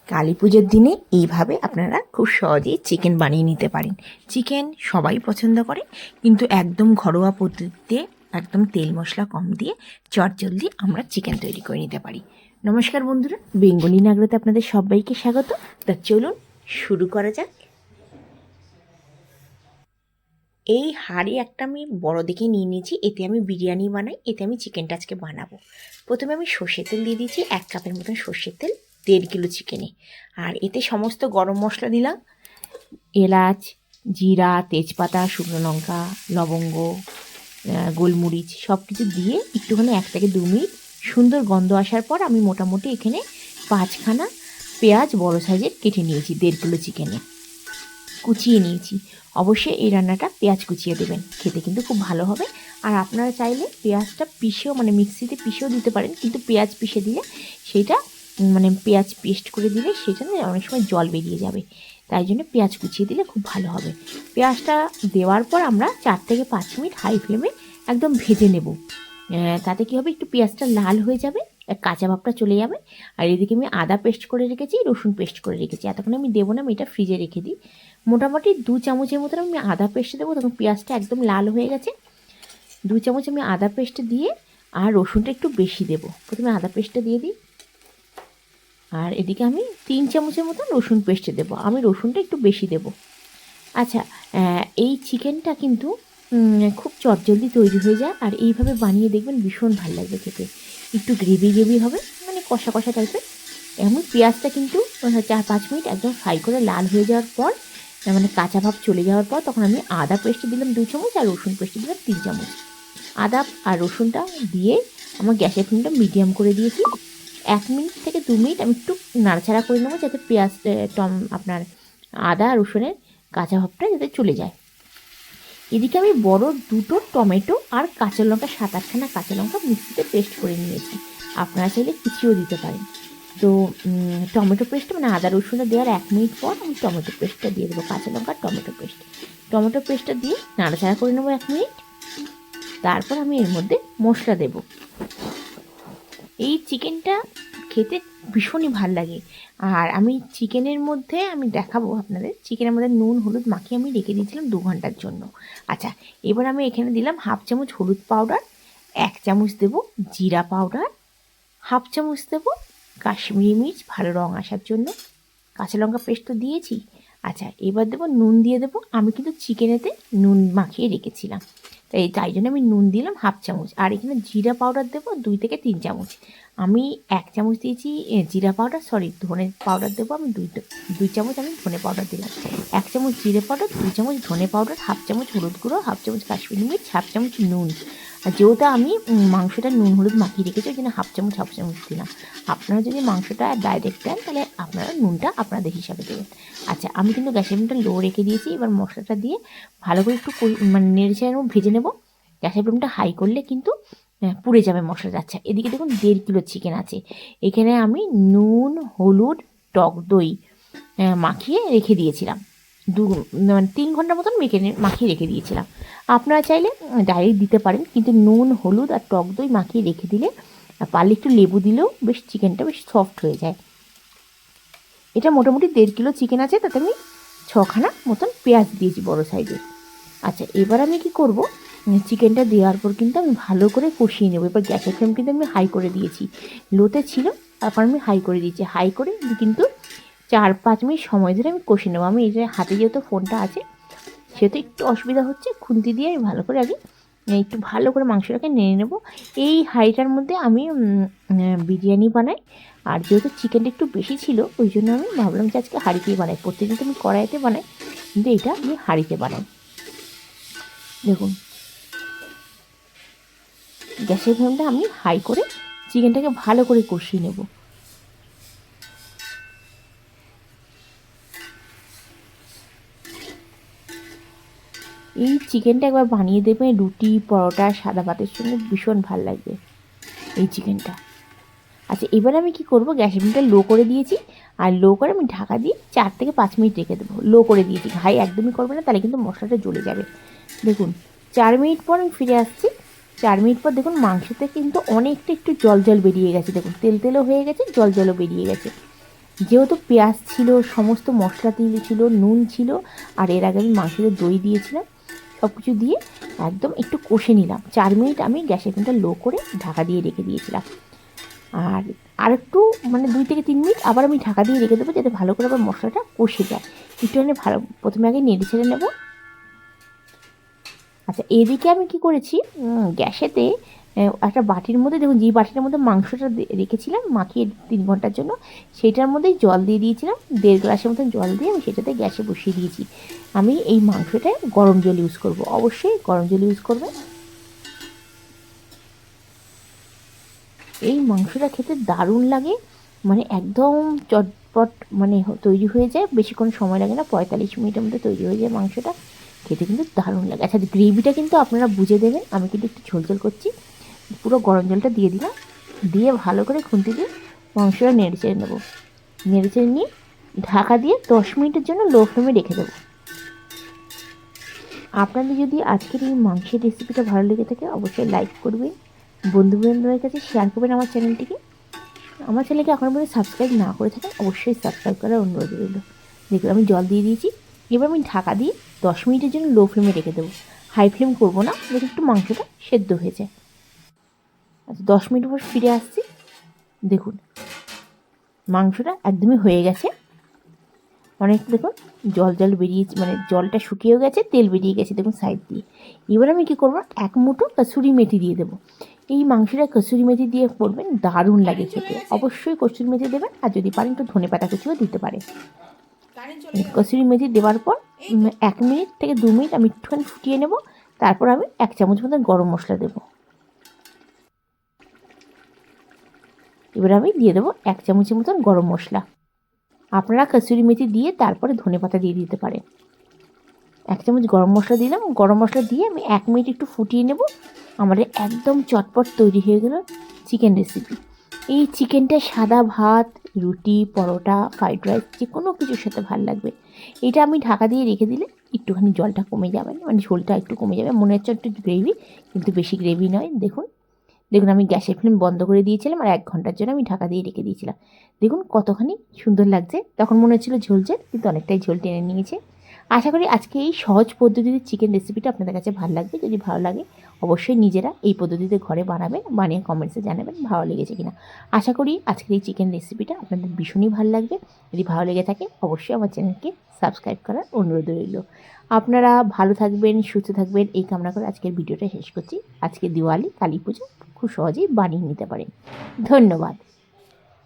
কালী পুজোর দিনে এইভাবে আপনারা খুব সহজেই চিকেন বানিয়ে নিতে পারেন। চিকেন সবাই পছন্দ করে, কিন্তু একদম ঘরোয়া পদ্ধতিতে একদম তেল মশলা কম দিয়ে চটজলদি আমরা চিকেন তৈরি করে নিতে পারি। নমস্কার বন্ধুরা, বেঙ্গলি নাগরাতে আপনাদের সবাইকে স্বাগত। তা চলুন শুরু করা যাক। এই হাঁড়ি একটা আমি বড় দেখে নিয়ে নিয়েছি, এতে আমি বিরিয়ানি বানাই, এতে আমি চিকেনটা আজকে বানাবো। প্রথমে আমি সর্ষের তেল দিয়ে দিয়েছি, 1 কাপের মতন সর্ষের তেল 1.5 কিলো চিকেনে। আর এতে সমস্ত গরম মশলা দিলাম, এলাচ, জিরা, তেজপাতা, শুকনো লঙ্কা, লবঙ্গ, গোলমরিচ সব কিছু দিয়ে একটুখানি 1 থেকে 2 মিনিট সুন্দর গন্ধ আসার পর আমি মোটামুটি এখানে 5খানা পেঁয়াজ বড় সাইজের কেটে নিয়েছি। 1.5 কিলো চিকেনে কুচিয়ে নিয়েছি। অবশ্যই এই রান্নাটা পেঁয়াজ কুচিয়ে দেবেন, খেতে কিন্তু খুব ভালো হবে। আর আপনারা চাইলে পেঁয়াজটা পিষেও মিক্সিতে পিষেও দিতে পারেন, কিন্তু পেঁয়াজ পিষে দিলে সেইটা পেঁয়াজ পেস্ট করে দিলে সেটা অনেক সময় জল বেরিয়ে যাবে, তাই জন্য পেঁয়াজ কুচিয়ে দিলে খুব ভালো হবে। পেঁয়াজটা দেওয়ার পর আমরা 4 থেকে 5 মিনিট হাই ফ্লেমে একদম ভেজে নেব। তাতে কী হবে, একটু পেঁয়াজটা লাল হয়ে যাবে, কাঁচা ভাবটা চলে যাবে। আর এদিকে আমি আদা পেস্ট করে রেখেছি, রসুন পেস্ট করে রেখেছি। এতক্ষণ আমি দেবো না, আমি এটা ফ্রিজে রেখে দিই। মোটামুটি 2 চামচের মতন আমি আদা পেস্ট দেবো, তখন পেঁয়াজটা একদম লাল হয়ে গেছে। 2 চামচ আমি আদা পেস্ট দিয়ে, আর রসুনটা একটু বেশি দেবো। প্রথমে আদা পেস্টটা দিয়ে দিই, আর এদিকে আমি 3 চামচের মতন রসুন পেস্ট দেবো। আমি রসুনটা একটু বেশি দেবো। আচ্ছা, এই চিকেনটা কিন্তু খুব চটজলদি তৈরি হয়ে যায়, আর এইভাবে বানিয়ে দেখবেন ভীষণ ভালো লাগবে খেতে। একটু গ্রেভি গ্রেভি হবে, কষা কষা টাইপের। এমন পেঁয়াজটা কিন্তু 4-5 মিনিট একদম ফ্রাই করে লাল হয়ে যাওয়ার পর, কাঁচা ভাব চলে যাওয়ার পর, তখন আমি আদা পেস্ট দিলাম 2 চামচ, আর রসুন পেস্ট দিলাম 3 চামচ। আদা আর রসুনটা দিয়ে আমার গ্যাসের ফ্লেমটা মিডিয়াম করে দিয়েছি। 1 মিনিট থেকে 2 মিনিট আমি একটু নাড়াচাড়া করে নেবো, যাতে পেঁয়াজ আপনার আদা রসুনের কাঁচা ভাবটা যাতে চলে যায়। এদিকে আমি বড় 2টো টমেটো আর কাঁচা লঙ্কা, 7-8খানা কাঁচা লঙ্কা মিক্সিতে পেস্ট করে নিয়েছি। আপনারা চাইলে কুচিও দিতে পারেন। তো টমেটো পেস্ট আদা রসুনটা দেওয়ার 1 মিনিট পর আমি টমেটো পেস্টটা দিয়ে দেবো, কাঁচা লঙ্কা টমেটো পেস্টটা দিয়ে নাড়াচাড়া করে নেবো 1 মিনিট। তারপর আমি এর মধ্যে মশলা দেব। এই চিকেনটা খেতে ভীষণই ভাল লাগে। আর আমি চিকেনের মধ্যে আমি দেখাবো আপনাদের, চিকেনের মধ্যে নুন হলুদ মাখিয়ে আমি রেখে দিয়েছিলাম 2 ঘন্টার জন্য। আচ্ছা, এবার আমি এখানে দিলাম 1/2 চামচ হলুদ পাউডার, 1 চামচ দেবো জিরা পাউডার, 1/2 চামচ দেবো কাশ্মীরি মির্চ ভালো রঙ আসার জন্য, কাঁচা লঙ্কা পেস্ট তো দিয়েছি। আচ্ছা, এবার দেবো নুন দিয়ে দেবো। আমি কিন্তু চিকেনেতে নুন মাখিয়ে রেখেছিলাম, তাই জন্য আমি নুন দিলাম 1/2 চামচ। আর এখানে জিরা পাউডার দেবো 2 থেকে 3 চামচ। আমি 1 চামচ দিয়েছি জিরা পাউডার, ধনে পাউডার দেবো আমি 2 চামচ আমি ধনে পাউডার দিলাম। 1 চামচ জিরে পাউডার, 2 চামচ ধনে পাউডার, 1/2 চামচ হলুদ গুঁড়ো, 1/2 চামচ কাশ্মীরি মির্চ, 1/2 চামচ নুন। আর যেহেতু আমি মাংসটা নুন হলুদ মাখিয়ে রেখেছি, ওই জন্য 1/2 চামচ দিলাম। আপনারা যদি মাংসটা ডাইরেক্ট দেন, তাহলে আপনারা নুনটা আপনাদের হিসাবে দেবেন। আচ্ছা, আমি কিন্তু গ্যাসের ফ্লেমটা লো রেখে দিয়েছি। এবার মশলাটা দিয়ে ভালো করে একটু নেড়েচেড়ে ভেজে নেব। গ্যাসের ফ্লেমটা হাই করলে কিন্তু পুড়ে যাবে মশলাটা। আচ্ছা, এদিকে দেখুন 1.5 কিলো চিকেন আছে। এখানে আমি নুন হলুদ টক দই মাখিয়ে রেখে দিয়েছিলাম। 3 ঘন্টার মতন মাখিয়ে রেখে দিয়েছিলাম। আপনারা চাইলে ডাইরেক্ট দিতে পারেন, কিন্তু নুন হলুদ আর টক দই মাখিয়ে রেখে দিলে, পারলে একটু লেবু দিলেও বেশ চিকেনটা বেশ সফট হয়ে যায়। এটা মোটামুটি 1.5 কিলো চিকেন আছে, তাতে আমি 6খানা মতন পেঁয়াজ দিয়েছি বড় সাইজের। আচ্ছা, এবার আমি কি করব, চিকেনটা দেওয়ার পর কিন্তু আমি ভালো করে কষিয়ে নেব। এবার গ্যাসের ফ্লেম কিন্তু আমি হাই করে দিয়েছি, লোতে ছিল, তারপর আমি হাই করে দিয়েছি। হাই করে কিন্তু 4-5 মিনিট সময় ধরে আমি কষিয়ে নেবো। আমি এই যে হাতে যেহেতু ফোনটা আছে, সেহেতু একটু অসুবিধা হচ্ছে, খুন্তি দিয়ে আমি ভালো করে আগে একটু ভালো করে মাংসটাকে নেড়ে নেব। এই হাঁড়িটার মধ্যে আমি বিরিয়ানি বানাই, আর যেহেতু চিকেনটা একটু বেশি ছিল, ওই জন্য আমি ভাবলাম যে আজকে হাঁড়িতেই বানাই। প্রত্যেকদিন তো আমি কড়াইতে বানাই, কিন্তু এটা আমি হাঁড়িতে বানাই। দেখুন, গ্যাসের ফ্লেমটা আমি হাই করে চিকেনটাকে ভালো করে কষিয়ে নেব। এই চিকেনটা একবার বানিয়ে দেবেন, রুটি পরোটা সাদা ভাতের সঙ্গে ভীষণ ভালো লাগবে এই চিকেনটা। আচ্ছা, এবার আমি কি করব, গ্যাসের ফ্লেমটা লো করে দিয়েছি, আর লো করে আমি ঢাকা দিয়ে 4 থেকে 5 মিনিট রেখে দেবো। লো করে দিয়েছি, হাই একদমই করবে না, তাহলে কিন্তু মশলাটা জ্বলে যাবে। দেখুন 4 মিনিট পর আমি ফিরে আসছি। 4 মিনিট পর দেখুন মাংসতে কিন্তু অনেকটা একটু জল জল বেরিয়ে গেছে। দেখুন তেল তেলও হয়ে গেছে, জল জলও বেরিয়ে গেছে। যেহেতু পেঁয়াজ ছিল, সমস্ত মশলা ছিল, নুন ছিল, আর এর আগে আমি মাংসতে দই দিয়েছিলাম, সব কিছু দিয়ে একদম একটু কষে নিলাম। 4 মিনিট আমি গ্যাসের ফ্লেমটা লো করে ঢাকা দিয়ে রেখে দিয়েছিলাম। আর একটু মানে 2 থেকে 3 মিনিট আবার আমি ঢাকা দিয়ে রেখে দেবো, যাতে ভালো করে আবার মশলাটা কষে যায়। একটুখানি ভালো প্রথমে আগে নেড়ে ছেড়ে নেবো। আচ্ছা, এদিকে আমি কি করেছি, গ্যাসেতে একটা বাটির মধ্যে, দেখুন যেই বাটিটার মধ্যে মাংসটা রেখেছিলাম মাখিয়ে 3 ঘন্টার জন্য, সেইটার মধ্যেই জল দিয়ে দিয়েছিলাম। 1.5 গ্লাসের মতন জল দিয়ে আমি সেটাতে গ্যাসে বসিয়ে দিয়েছি। আমি এই মাংসটায় গরম জল ইউজ করব, অবশ্যই গরম জল ইউজ করবে। এই মাংসটা খেতে দারুণ লাগে, মানে একদম চটপট মানে তৈরি হয়ে যায়, বেশিক্ষণ সময় লাগে না, 45 মিনিটের মধ্যে তৈরি হয়ে যায় মাংসটা। খেতে কিন্তু দারুণ লাগে। আচ্ছা, গ্রেভিটা কিন্তু আপনারা বুঝে দেবেন, আমি কিন্তু একটু ঝোল করছি। পুরো গরম জলটা দিয়ে দিলাম, দিয়ে ভালো করে খুন্তি দিয়ে মাংসটা নেড়ে চেড়ে নেবো। নেড়ে চেড়ে নিয়ে ঢাকা দিয়ে 10 মিনিটের জন্য লো ফ্লেমে রেখে দেবো। আপনাদের যদি আজকের এই মাংসের রেসিপিটা ভালো লেগে থাকে, অবশ্যই লাইক করবেন, বন্ধুবান্ধবের কাছে শেয়ার করবেন আমার চ্যানেলটিকে। আমার চ্যানেলকে এখনও পর্যন্ত সাবস্ক্রাইব না করে থাকেন, অবশ্যই সাবস্ক্রাইব করার অনুরোধ রইল। দেখুন আমি জল দিয়ে দিয়েছি, এবার আমি ঢাকা দিয়ে 10 মিনিটের জন্য লো ফ্লেমে রেখে দেবো। হাই ফ্লেম করবো না, যাতে একটু মাংসটা সেদ্ধ হয়ে যায়। আচ্ছা, 10 মিনিট পর ফিরে আসছি। দেখুন মাংসটা একদমই হয়ে গেছে, অনেক দেখুন জল বেরিয়েছে, মানে জলটা শুকিয়েও গেছে, তেল বেরিয়ে গেছে দেখুন সাইড দিয়ে। এবার আমি কী করবো, 1 মুঠো কসুরি মেথি দিয়ে দেবো। এই মাংসটা কসুরি মেথি দিয়ে করবেন, দারুণ লাগে খেতে। অবশ্যই কসুরি মেথি দেবেন, আর যদি পারেন একটু ধনে পাতা কুচিও দিতে পারে। কসুরি মেথি দেওয়ার পর 1 মিনিট থেকে 2 মিনিট আমি একটুখানি ফুটিয়ে নেব। তারপর আমি 1 চামচ মতন গরম মশলা দেবো। এবার আমি দিয়ে দেবো 1 চামচের মতন গরম মশলা। আপনারা কসুরি মেথি দিয়ে তারপরে ধনে পাতা দিয়ে দিতে পারেন। 1 চামচ গরম মশলা দিলাম, গরম মশলা দিয়ে আমি 1 মিনিট একটু ফুটিয়ে নেব। আমাদের একদম চটপট তৈরি হয়ে গেল চিকেন রেসিপি। এই চিকেনটা সাদা ভাত, রুটি, পরোটা, ফ্রাইড রাইস যে কোনো কিছুর সাথে ভালো লাগবে। এটা আমি ঢাকা দিয়ে রেখে দিলে একটুখানি জলটা কমে যাবে, মানে ঝোলটা একটু কমে যাবে, মনে হচ্ছে একটু গ্রেভি, কিন্তু বেশি গ্রেভি নয়। দেখুন আমি গ্যাসের ফ্লেম বন্ধ করে দিয়েছিলাম, আর 1 ঘন্টার জন্য আমি ঢাকা দিয়ে রেখে দিয়েছিলাম। দেখুন কতখানি সুন্দর লাগছে, তখন মনে হচ্ছিলো ঝোল, কিন্তু অনেকটাই ঝোল টেনে নিয়েছে। আশা করি আজকে এই সহজ পদ্ধতিতে চিকেন রেসিপিটা আপনাদের কাছে ভালো লাগবে। যদি ভালো লাগে অবশ্যই নিজেরা এই পদ্ধতিতে ঘরে বানাবেন, বানিয়ে কমেন্টসে জানাবেন ভালো লেগেছে কিনা। আশা করি আজকের এই চিকেন রেসিপিটা আপনাদের ভীষণই ভালো লাগবে। যদি ভালো লেগে থাকে অবশ্যই আমার চ্যানেলকে সাবস্ক্রাইব করার অনুরোধ রইল। আপনারা ভালো থাকবেন, সুস্থ থাকবেন, এই কামনা করে আজকের ভিডিওটা শেষ করছি। আজকে দিওয়ালি, কালী পুজো খুব সহজেই বানিয়ে নিতে পারেন। ধন্যবাদ।